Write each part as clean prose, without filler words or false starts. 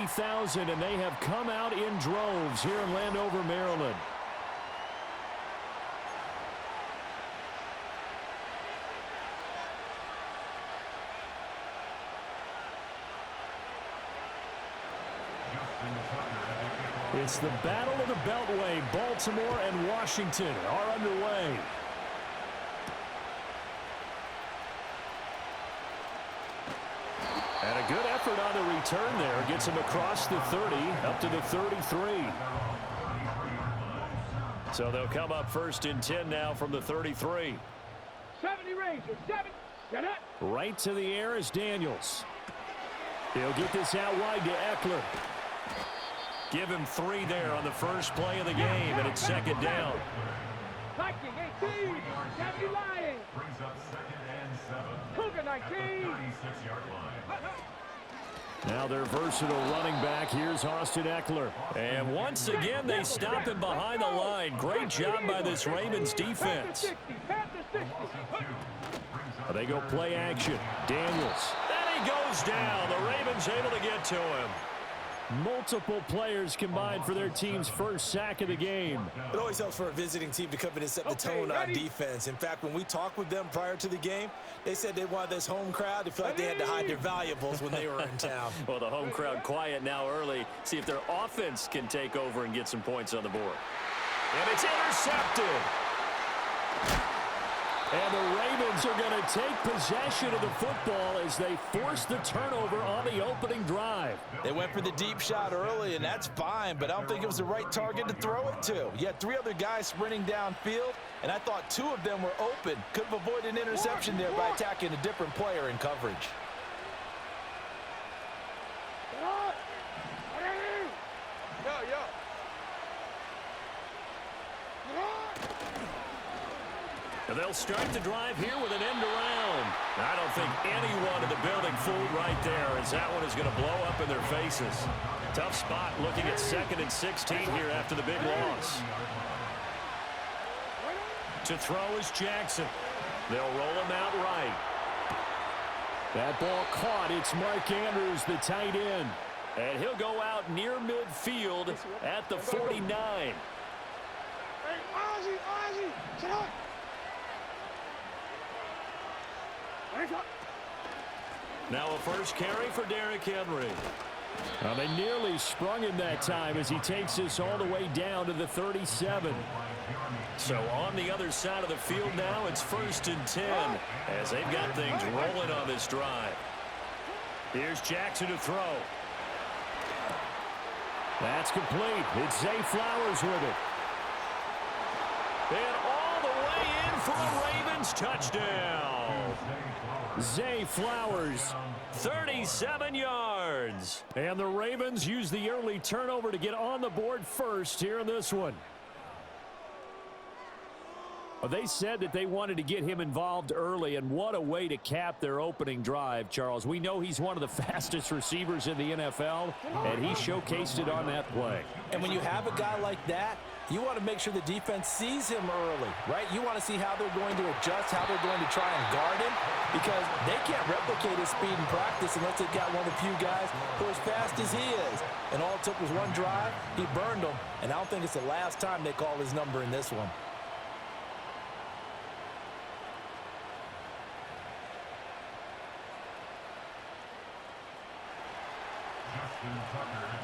80,000, and they have come out in droves here in Landover, Maryland. It's the Battle of the Beltway. Baltimore and Washington are underway. And a good effort on the return there. Gets him across the 30, up to the 33. So they'll come up first and 10 now from the 33. 70 Rangers, 7. Get it. Right to the air is Daniels. He'll get this out wide to Eckler. Give him 3 there on the first play of the game, and it's second down. Viking 18, 70 Lions. Brings up second and 7. Cougar 19. 36-yard line. Now their versatile running back. Here's Austin Eckler. And once again, they stop him behind the line. Great job by this Ravens defense. They go play action. Daniels. And he goes down. The Ravens able to get to him. Multiple players combined for their team's first sack of the game. It always helps for a visiting team to come in and set the tone on defense. In fact, when we talked with them prior to the game, they said they wanted this home crowd to feel like they had to hide their valuables when they were in town. Well, the home crowd quiet now early. See if their offense can take over and get some points on the board. And it's intercepted. And the Ravens are going to take possession of the football as they force the turnover on the opening drive. They went for the deep shot early, and that's fine, but I don't think it was the right target to throw it to. You had 3 other guys sprinting downfield, and I thought 2 of them were open. Could have avoided an interception there by attacking a different player in coverage. They'll start the drive here with an end around. I don't think anyone in the building fooled right there, as that one is going to blow up in their faces. Tough spot looking at 2nd and 16 here after the big loss. To throw is Jackson. They'll roll him out right. That ball caught. It's Mark Andrews, the tight end. And he'll go out near midfield at the 49. Hey, Ozzie, sit up. Now a first carry for Derrick Henry. Well, they nearly sprung him that time as he takes this all the way down to the 37. So on the other side of the field now, it's 1st and 10 as they've got things rolling on this drive. Here's Jackson to throw. That's complete. It's Zay Flowers with it. And all the way in for a Ravens touchdown. Zay Flowers, 37 yards. And the Ravens use the early turnover to get on the board first here in this one. Well, they said that they wanted to get him involved early, and what a way to cap their opening drive, Charles. We know he's one of the fastest receivers in the NFL, and he showcased it on that play. And when you have a guy like that, you want to make sure the defense sees him early, right? You want to see how they're going to adjust, how they're going to try and guard him, because they can't replicate his speed in practice unless they've got one of the few guys who are as fast as he is. And all it took was one drive. He burned them, and I don't think it's the last time they call his number in this one.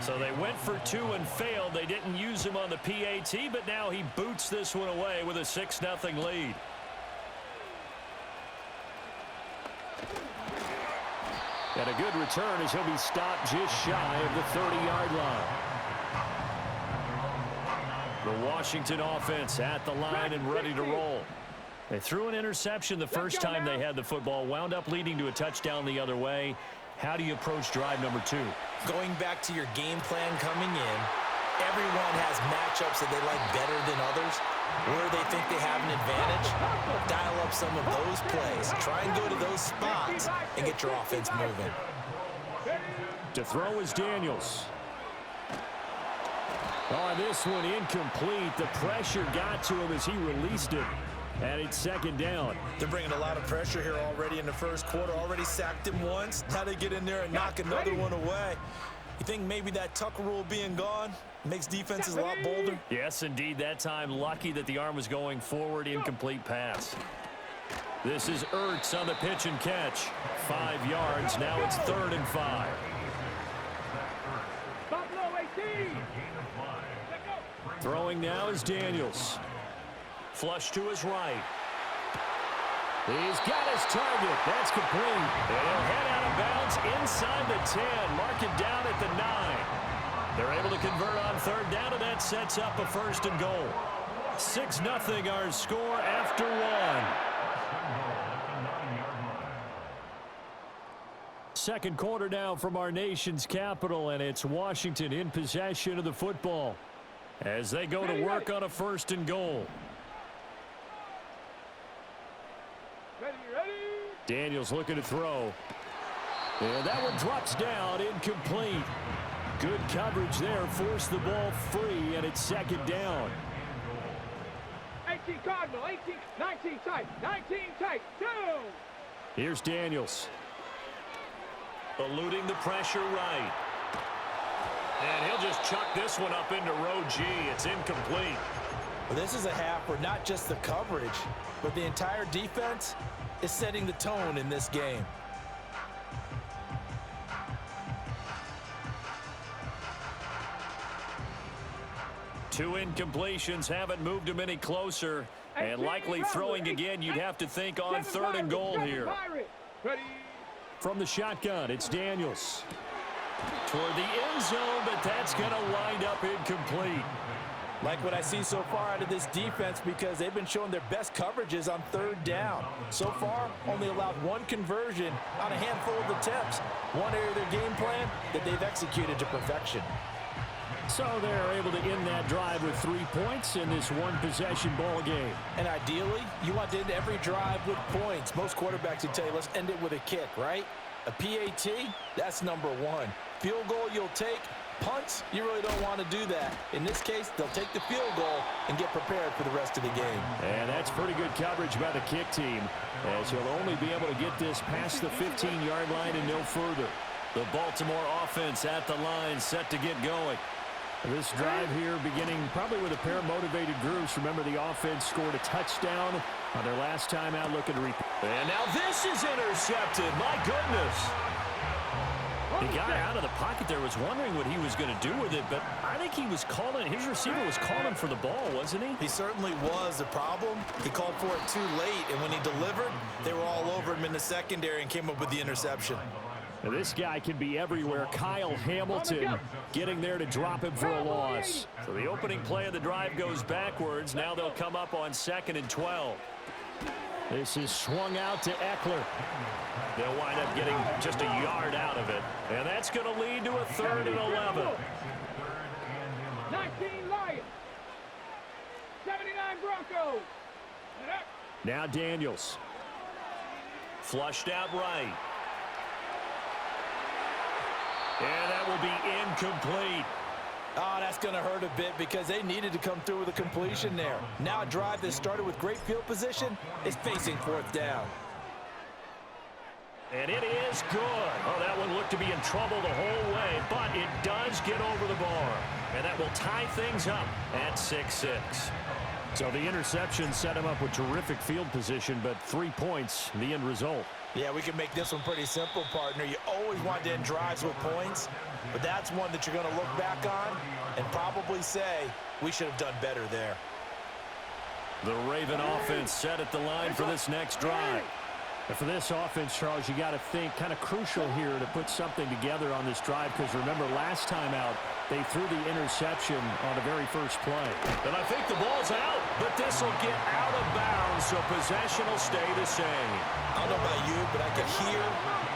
So they went for 2 and failed. They didn't use him on the PAT, but now he boots this one away with a 6-0 lead. And a good return as he'll be stopped just shy of the 30-yard line. The Washington offense at the line and ready to roll. They threw an interception the first time they had the football, wound up leading to a touchdown the other way. How do you approach drive number 2? Going back to your game plan coming in, everyone has matchups that they like better than others, where they think they have an advantage. Dial up some of those plays. Try and go to those spots and get your offense moving. To throw is Daniels. Oh, this one incomplete. The pressure got to him as he released it. And it's 2nd down. They're bringing a lot of pressure here already in the first quarter. Already sacked him once. Now they get in there and knock another one away. You think maybe that tuck rule being gone makes defenses a lot bolder? Yes, indeed. That time, lucky that the arm was going forward. Incomplete pass. This is Ertz on the pitch and catch. 5 yards. Now it's 3rd and 5. Buffalo 18. Throwing now is Daniels. Flush to his right. He's got his target. That's complete. And he'll head out of bounds inside the 10. Mark it down at the 9. They're able to convert on 3rd down, and that sets up a 1st and goal. 6-0 our score after 1. Second quarter now from our nation's capital, and it's Washington in possession of the football as they go to work on a 1st and goal. Daniels looking to throw. And that one drops down, incomplete. Good coverage there, forced the ball free, and it's 2nd down. 18 Cardinal, 18, 19 tight, 19 tight, 2. Here's Daniels. Eluding the pressure right. And he'll just chuck this one up into row G. It's incomplete. Well, this is a half where not just the coverage, but the entire defense is setting the tone in this game. Two incompletions haven't moved him any closer. And likely throwing again, you'd have to think on 3rd and goal here. From the shotgun, it's Daniels. Toward the end zone, but that's going to wind up incomplete. Like what I see so far out of this defense, because they've been showing their best coverages on 3rd down. So far, only allowed 1 conversion on a handful of attempts. One area of their game plan that they've executed to perfection. So they're able to end that drive with 3 points in this one-possession ball game. And ideally, you want to end every drive with points. Most quarterbacks would tell you, let's end it with a kick, right? A PAT, that's number 1. Field goal you'll take. Punts, you really don't want to do that. In this case, they'll take the field goal and get prepared for the rest of the game. And that's pretty good coverage by the kick team, as he'll only be able to get this past the 15-yard line and no further. The Baltimore offense at the line, set to get going. This drive here beginning probably with a pair of motivated groups. Remember, the offense scored a touchdown on their last time out looking to repeat. And now this is intercepted. My goodness. The guy out of the pocket there was wondering what he was going to do with it, but I think he was calling, his receiver was calling for the ball, wasn't he? He certainly was. The problem, he called for it too late, and when he delivered, they were all over him in the secondary and came up with the interception. Now this guy can be everywhere. Kyle Hamilton getting there to drop him for a loss. So the opening play of the drive goes backwards. Now they'll come up on 2nd and 12. This is swung out to Eckler. They'll wind up getting just a yard out of it. And that's going to lead to a 3rd and 11. 19 Lions. 79 Broncos. Now Daniels. Flushed out right. And that will be incomplete. Oh, that's going to hurt a bit because they needed to come through with a completion there. Now a drive that started with great field position is facing 4th down. And it is good. Oh, that one looked to be in trouble the whole way, but it does get over the bar. And that will tie things up at 6-6. So the interception set him up with terrific field position, but 3 points, the end result. Yeah, we can make this one pretty simple, partner. You always want to end drives with points, but that's one that you're going to look back on and probably say, we should have done better there. The Raven offense set at the line for this next drive. And for this offense, Charles, you got to think kind of crucial here to put something together on this drive, because remember last time out, they threw the interception on the very first play. And I think the ball's out, but this will get out of bounds, so possession will stay the same. I don't know about you, but I can hear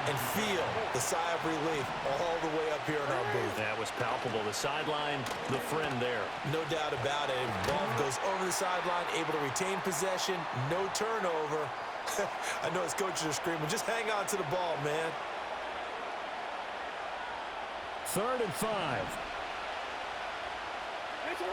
and feel the sigh of relief all the way up here in our booth. That was palpable. The sideline, the friend there. No doubt about it. Ball goes over the sideline, able to retain possession, no turnover. I know his coaches are screaming, just hang on to the ball, man. 3rd and 5. It's on.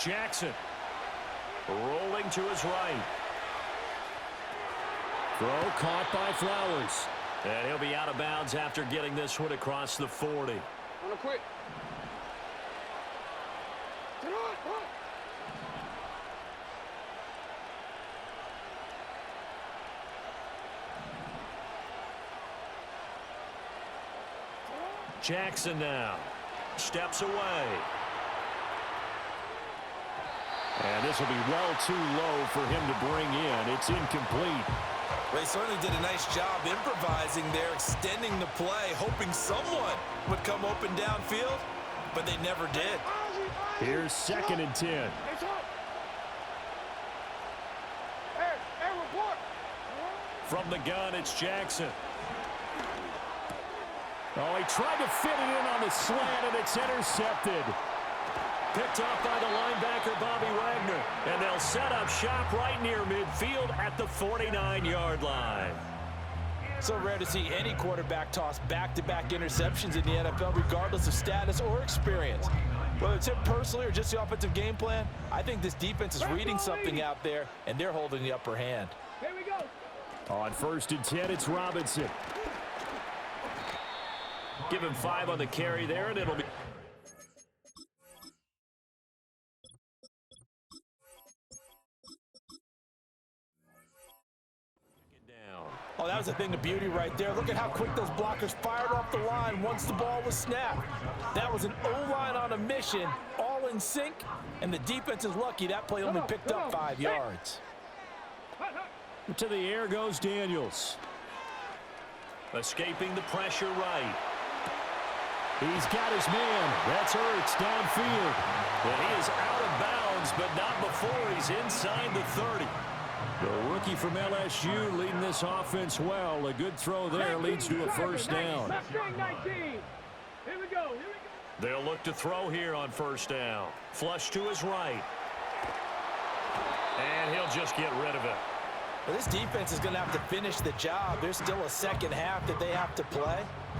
Jackson. Rolling to his right. Throw caught by Flowers. And he'll be out of bounds after getting this one across the 40. Run quick. Jackson now steps away. And this will be well too low for him to bring in. It's incomplete. They certainly did a nice job improvising there, extending the play, hoping someone would come open downfield, but they never did. Here's 2nd and 10. From the gun, it's Jackson. Oh, he tried to fit it in on the slant, and it's intercepted. Picked off by the linebacker, Bobby Wagner. And they'll set up shop right near midfield at the 49-yard line. So rare to see any quarterback toss back-to-back interceptions in the NFL, regardless of status or experience. Whether it's him personally or just the offensive game plan, I think this defense is reading something out there, and they're holding the upper hand. Here we go. On 1st and 10, it's Robinson. Give him 5 on the carry there, and it'll be... Oh, that was a thing of beauty right there. Look at how quick those blockers fired off the line once the ball was snapped. That was an O-line on a mission, all in sync, and the defense is lucky that play only picked up 5 yards. To the air goes Daniels. Escaping the pressure right. He's got his man. That's Ertz downfield. And he is out of bounds, but not before he's inside the 30. The rookie from LSU leading this offense well. A good throw there leads to a first down. Here we go. They'll look to throw here on first down. Flush to his right. And he'll just get rid of it. Well, this defense is going to have to finish the job. There's still a second half that they have to play.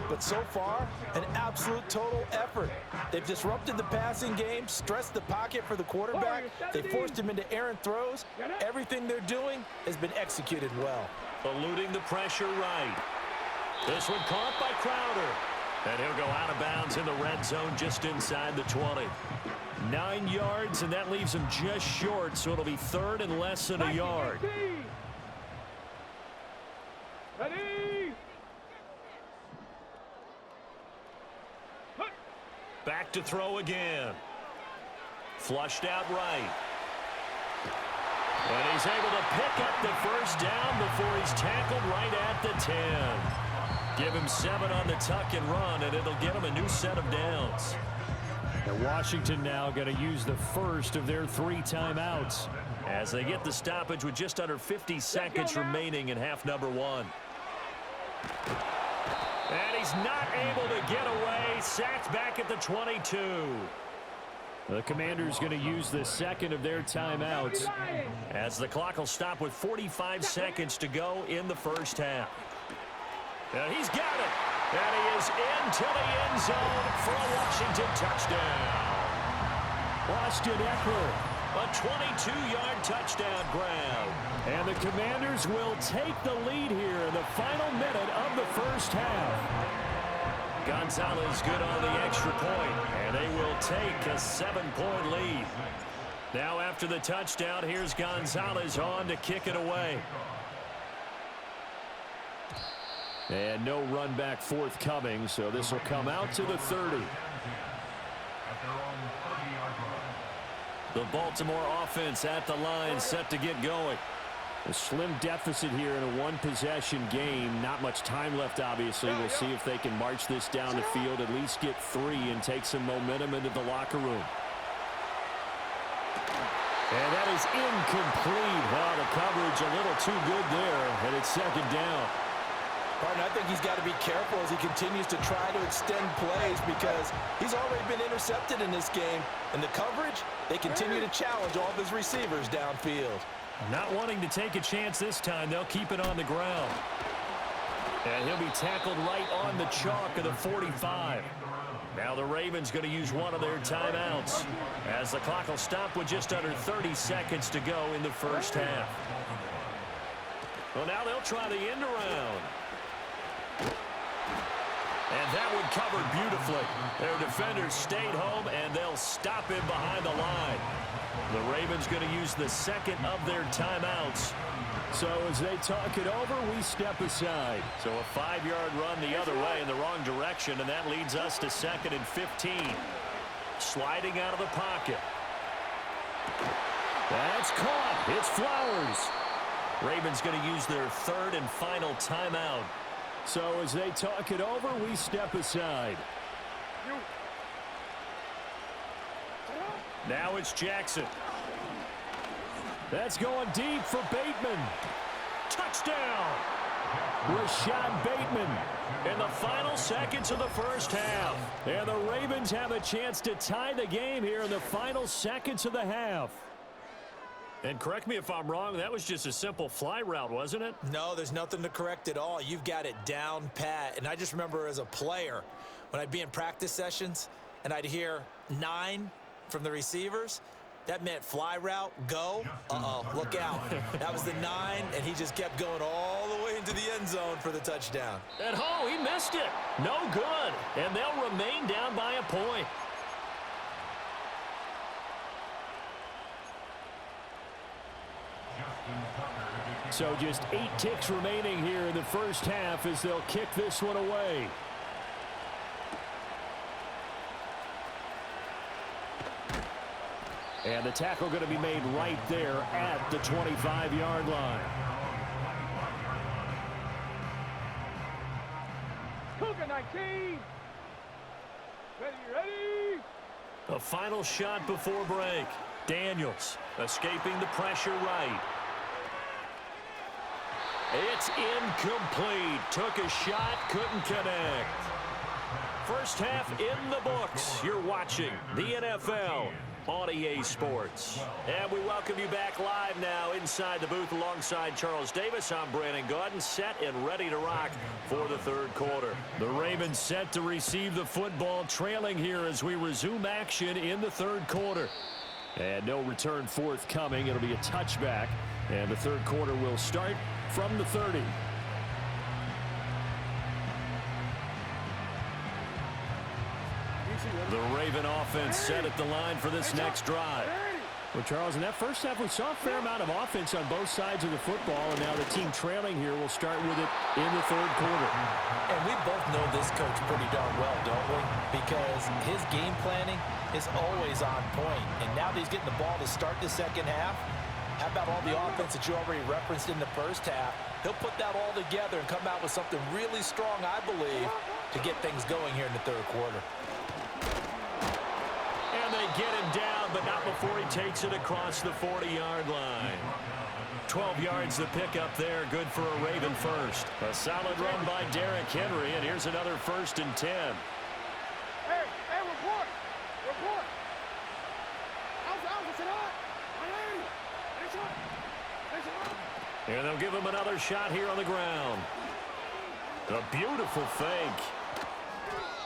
But so far, an absolute total effort. They've disrupted the passing game, stressed the pocket for the quarterback. They forced him into errant throws. Everything they're doing has been executed well. Eluding the pressure right. This one caught by Crowder. And he'll go out of bounds in the red zone just inside the 20. 9 yards, and that leaves him just short, so it'll be 3rd and less than a yard. Ready? Back to throw again. Flushed out right. And he's able to pick up the first down before he's tackled right at the 10. Give him 7 on the tuck and run, and it'll get him a new set of downs. And Washington now going to use the first of their 3 timeouts as they get the stoppage with just under 50 seconds remaining in half number 1. And he's not able to get away. Sacked back at the 22. The Commanders going to use the second of their timeouts as the clock will stop with 45 seconds to go in the first half. And he's got it. And he is into the end zone for a Washington touchdown. Austin Eckler, a 22-yard touchdown grab. And the Commanders will take the lead here in the final minute of the first half. Gonzalez good on the extra point, and they will take a 7-point lead. Now after the touchdown, here's Gonzalez on to kick it away. And no run back forthcoming, so this will come out to the 30. The Baltimore offense at the line, set to get going. A slim deficit here in a one-possession game. Not much time left, obviously. We'll see if they can march this down the field, at least get 3, and take some momentum into the locker room. And that is incomplete. Wow, the coverage a little too good there, and it's 2nd down. I think he's got to be careful as he continues to try to extend plays because he's already been intercepted in this game. And the coverage, they continue to challenge all of his receivers downfield. Not wanting to take a chance this time, they'll keep it on the ground. And he'll be tackled right on the chalk of the 45. Now the Ravens going to use one of their timeouts as the clock will stop with just under 30 seconds to go in the first half. Well, now they'll try the end around. And that one covered beautifully. Their defenders stayed home, and they'll stop him behind the line. The Ravens going to use the second of their timeouts. So as they talk it over, we step aside. So a 5-yard run the other way in the wrong direction, and that leads us to 2nd and 15. Sliding out of the pocket. That's caught. It's Flowers. Ravens going to use their third and final timeout. So as they talk it over, we step aside. Now it's Jackson. That's going deep for Bateman. Touchdown! Rashad Bateman in the final seconds of the first half. And the Ravens have a chance to tie the game here in the final seconds of the half. And correct me if I'm wrong, that was just a simple fly route, wasn't it? No, there's nothing to correct at all. You've got it down pat. And I just remember as a player, when I'd be in practice sessions and I'd hear 9 from the receivers, that meant fly route, go. Uh-oh, look out. That was the 9, and he just kept going all the way into the end zone for the touchdown. And oh, he missed it. No good. And they'll remain down by a point. So just 8 ticks remaining here in the first half as they'll kick this one away. And the tackle going to be made right there at the 25-yard line. Cougar 19. Ready. A final shot before break. Daniels escaping the pressure right. It's incomplete. Took a shot, couldn't connect. First half in the books. You're watching the NFL on EA Sports. And we welcome you back live now inside the booth alongside Charles Davis. I'm Brandon Gaudin, set and ready to rock for the third quarter. The Ravens set to receive the football, trailing here as we resume action in the third quarter. And no return forthcoming. It'll be a touchback. And the third quarter will start from the 30. The Raven offense set at the line for this next drive. Well, Charles, in that first half, we saw a fair amount of offense on both sides of the football, and now the team trailing here will start with it in the third quarter. And we both know this coach pretty darn well, don't we? Because his game planning is always on point. And now that he's getting the ball to start the second half, how about all the offense that you already referenced in the first half? He'll put that all together and come out with something really strong, I believe, to get things going here in the third quarter. And they get him down, but not before he takes it across the 40-yard line. 12 yards to pick up there, good for a Raven first. A solid run by Derrick Henry, and here's another 1st and 10. Hey, report. And they'll give him another shot here on the ground. A beautiful fake.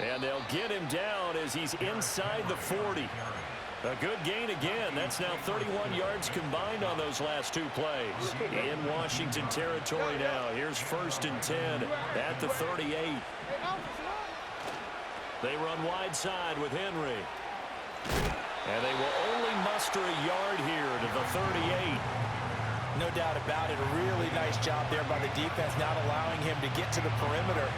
And they'll get him down as he's inside the 40. A good gain again. That's now 31 yards combined on those last 2 plays. In Washington territory now. Here's 1st and 10 at the 38. They run wide side with Henry. And they will only muster a yard here to the 38. No doubt about it. A really nice job there by the defense, not allowing him to get to the perimeter.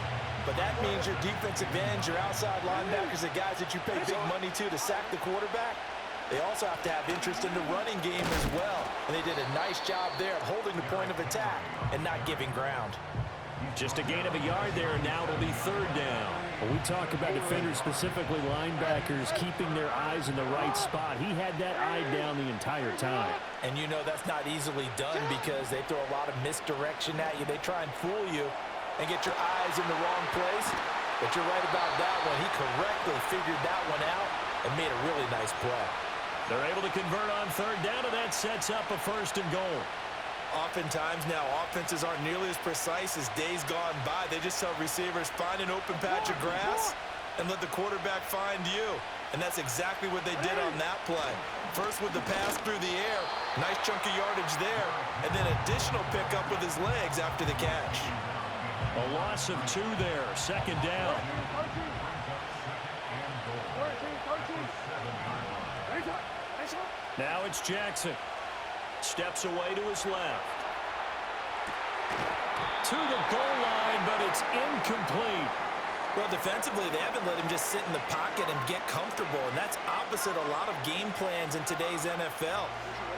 But that means your defensive ends, your outside linebackers, the guys that you pay big money to sack the quarterback, they also have to have interest in the running game as well. And they did a nice job there of holding the point of attack and not giving ground. Just a gain of a yard there, and now it'll be 3rd down. Well, we talk about defenders, specifically linebackers, keeping their eyes in the right spot. He had that eye down the entire time. And you know that's not easily done because they throw a lot of misdirection at you. They try and fool you and get your eyes in the wrong place. But you're right about that one. He correctly figured that one out and made a really nice play. They're able to convert on 3rd down, and that sets up a 1st and goal. Oftentimes now, offenses aren't nearly as precise as days gone by. They just tell receivers, find an open patch of grass and let the quarterback find you. And that's exactly what they did on that play. First with the pass through the air, nice chunk of yardage there, and then additional pickup with his legs after the catch. A loss of 2 there, second down. Now it's Jackson. Steps away to his left. To the goal line, but it's incomplete. Well, defensively, they haven't let him just sit in the pocket and get comfortable, and that's opposite a lot of game plans in today's NFL.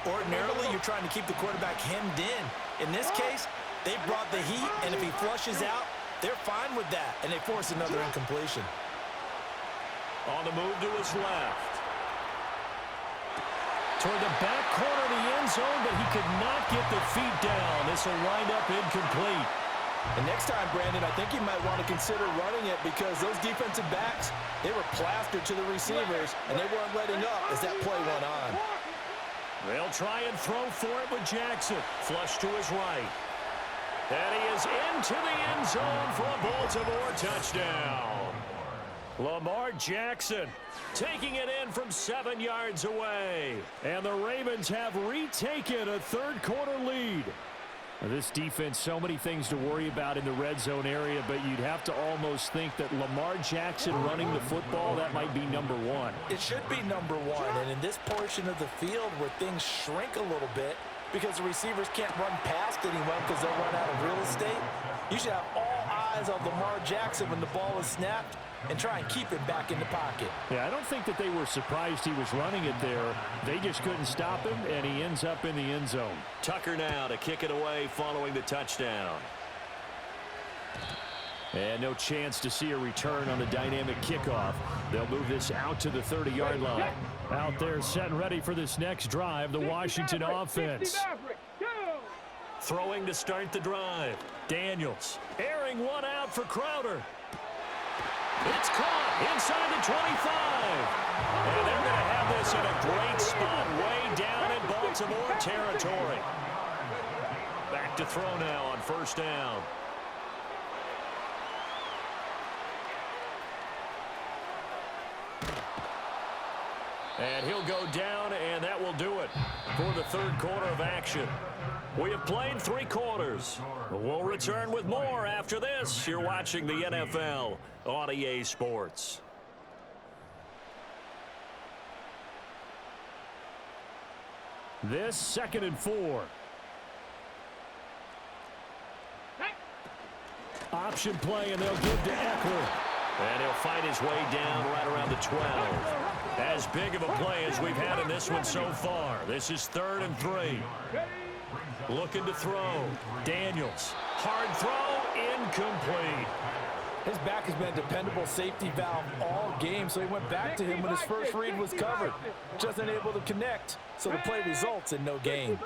Ordinarily, you're trying to keep the quarterback hemmed in. In this case, they brought the heat, and if he flushes out, they're fine with that, and they force another incompletion. On the move to his left. Toward the back corner of the end zone, but he could not get the feet down. This will wind up incomplete. And next time, Brandon, I think you might want to consider running it because those defensive backs, they were plastered to the receivers, and they weren't letting up as that play went on. They'll try and throw for it with Jackson. Flush to his right. And he is into the end zone for a Baltimore touchdown. Lamar Jackson taking it in from 7 yards away. And the Ravens have retaken a third-quarter lead. This defense, so many things to worry about in the red zone area, but you'd have to almost think that Lamar Jackson running the football, that might be number 1. It should be number 1, and in this portion of the field where things shrink a little bit because the receivers can't run past anyone because they'll run out of real estate, you should have all eyes on Lamar Jackson when the ball is snapped and try and keep it back in the pocket. Yeah, I don't think that they were surprised he was running it there. They just couldn't stop him, and he ends up in the end zone. Tucker now to kick it away following the touchdown. And no chance to see a return on the dynamic kickoff. They'll move this out to the 30-yard line. Out there set and ready for this next drive, the Washington offense. Throwing to start the drive. Daniels airing one out for Crowder. It's caught inside the 25. And they're going to have this in a great spot way down in Baltimore territory. Back to throw now on first down. And he'll go down, and that will do it for the third quarter of action. We have played 3 quarters. We'll return with more after this. You're watching the NFL on EA Sports. This 2nd and 4. Option play, and they'll give to Eckler. And he'll fight his way down right around the 12. As big of a play as we've had in this one so far. This is 3rd and 3. Looking to throw. Daniels. Hard throw. Incomplete. His back has been a dependable safety valve all game, so he went back to him when his first read was covered. Just unable to connect, so the play results in no gain.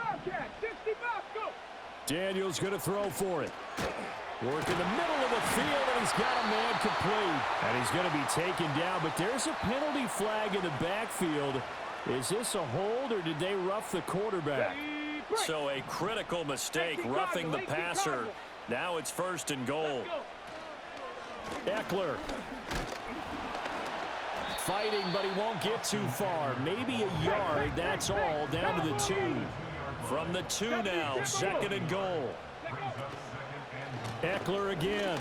Daniels going to throw for it. Work in the middle of the field, and he's got a man complete. And he's going to be taken down, but there's a penalty flag in the backfield. Is this a hold, or did they rough the quarterback? So a critical mistake, roughing the passer. Now it's 1st and goal. Eckler. Fighting, but he won't get too far. Maybe a yard, that's all, down to the 2. From the 2 now, 2nd and goal. Eckler again.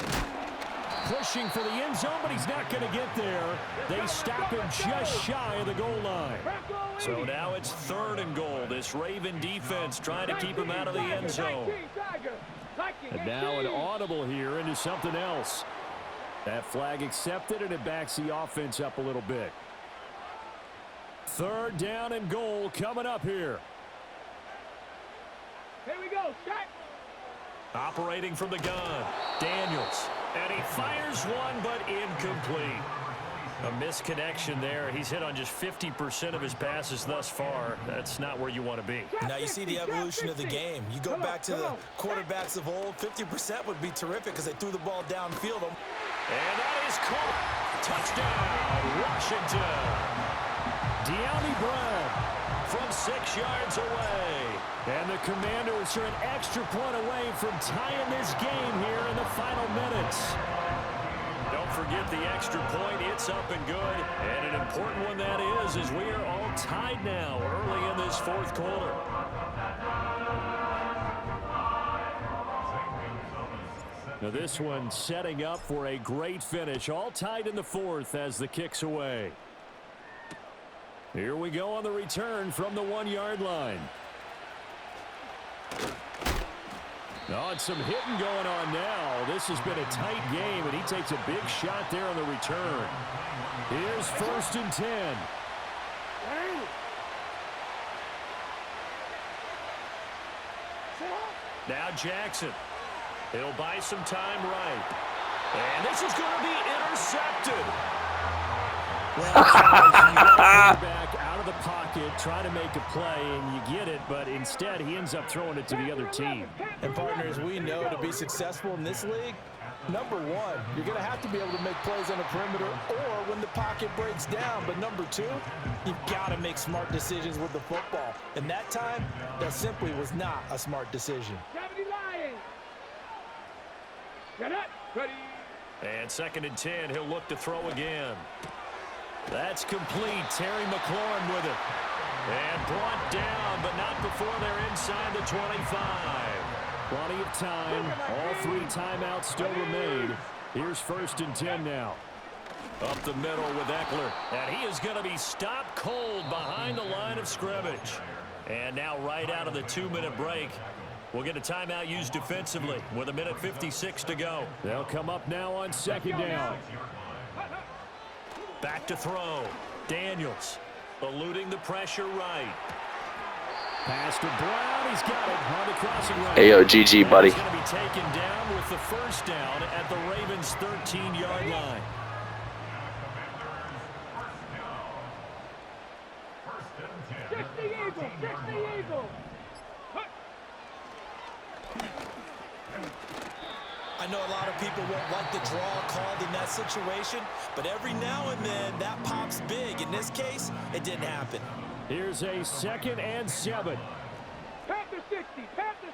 Pushing for the end zone, but he's not going to get there. They stop him just shy of the goal line. So now it's 3rd and goal. This Raven defense trying to keep him out of the end zone. And now an audible here into something else. That flag accepted, and it backs the offense up a little bit. 3rd down and goal coming up here. Here we go, Scott. Operating from the gun, Daniels. And he fires one, but incomplete. A misconnection there. He's hit on just 50% of his passes thus far. That's not where you want to be. Now you see the evolution of the game. You go back to the quarterbacks of old, 50% would be terrific because they threw the ball downfield. And that is caught. Touchdown, Washington. De'Ami Brown from 6 yards away. And the Commanders are an extra point away from tying this game here in the final minutes. Don't get the extra point. It's up and good. And an important one that is, as we are all tied now early in this fourth quarter. Now this one setting up for a great finish. All tied in the fourth as the kick's away. Here we go on the return from the 1-yard line. Oh, and some hitting going on now. This has been a tight game, and he takes a big shot there on the return. Here's 1st and 10. Now Jackson. He'll buy some time right. And this is going to be intercepted. Well, back out of the pocket, trying to make a play, and you get it, but instead he ends up throwing it to the other team. And partners, we know to be successful in this league, number one, you're going to have to be able to make plays on the perimeter or when the pocket breaks down. But number two, you've got to make smart decisions with the football. And that time, that simply was not a smart decision. And 2nd and 10, he'll look to throw again. That's complete. Terry McLaurin with it. And brought down, but not before they're inside the 25. Plenty of time. All 3 timeouts still remain. Here's 1st and 10 now. Up the middle with Eckler. And he is going to be stopped cold behind the line of scrimmage. And now right out of the 2-minute break, we'll get a timeout used defensively with 1:56 to go. They'll come up now on 2nd down. Back to throw. Daniels eluding the pressure right. Pass to Brown. He's got it on the crossing right. Hey, yo, GG, buddy. He's going to be taken down with the 1st down at the Ravens' 13-yard line. I know a lot of people won't like the draw called in that situation, but every now and then that pops big. In this case, it didn't happen. Here's a 2nd and 7. Panther 60, Panther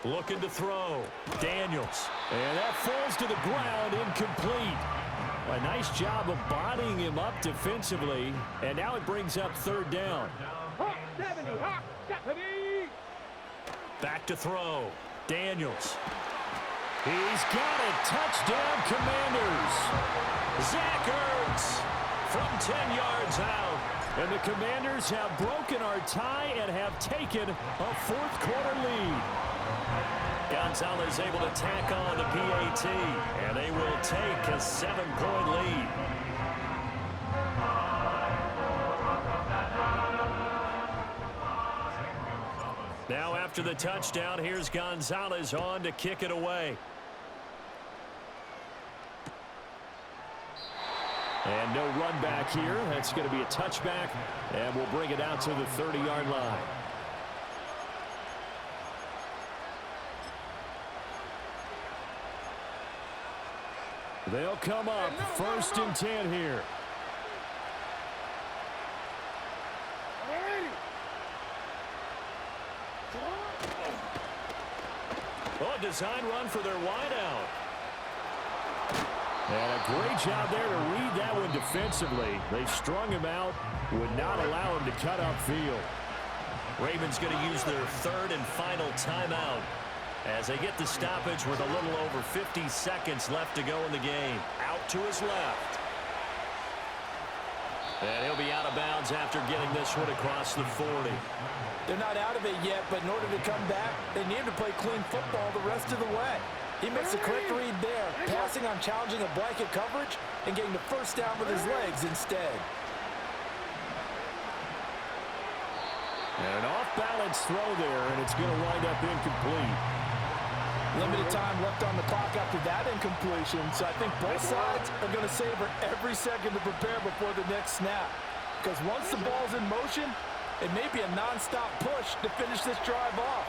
60. Looking to throw. Daniels. And that falls to the ground, incomplete. A nice job of bodying him up defensively, and now it brings up 3rd down. Hawk 70, Hawk 70. Back to throw. Daniels. He's got it. Touchdown, Commanders. Zach Ertz from 10 yards out. And the Commanders have broken our tie and have taken a 4th quarter lead. Gonzalez able to tack on the PAT, and they will take a 7-point lead. Now after the touchdown, here's Gonzalez on to kick it away. And no run back here. That's going to be a touchback, and we'll bring it out to the 30-yard line. They'll come up 1st and 10 here. Oh, design run for their wideout. And a great job there to read that one defensively. They strung him out, would not allow him to cut upfield. Ravens going to use their 3rd and final timeout as they get the stoppage with a little over 50 seconds left to go in the game. Out to his left. And he'll be out of bounds after getting this one across the 40. They're not out of it yet, but in order to come back, they need to play clean football the rest of the way. He makes a quick read there, passing on challenging a blanket coverage and getting the 1st down with his legs instead. And an off-balance throw there, and it's going to wind up incomplete. Limited time left on the clock after that incompletion, so I think both sides are going to savor every second to prepare before the next snap. Because once the ball's in motion, it may be a non-stop push to finish this drive off.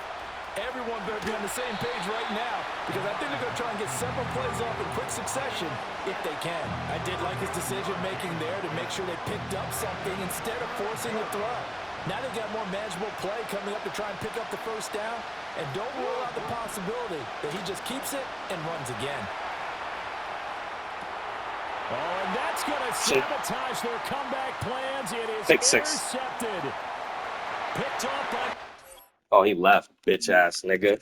Everyone better be on the same page right now because I think they're going to try and get several plays off in quick succession if they can. I did like his decision-making there to make sure they picked up something instead of forcing the throw. Now they've got more manageable play coming up to try and pick up the 1st down, and don't rule out the possibility that he just keeps it and runs again. Oh, and that's going to sabotage their comeback plans. It is Pick six. intercepted. Picked off by... Oh, he left, bitch ass nigga.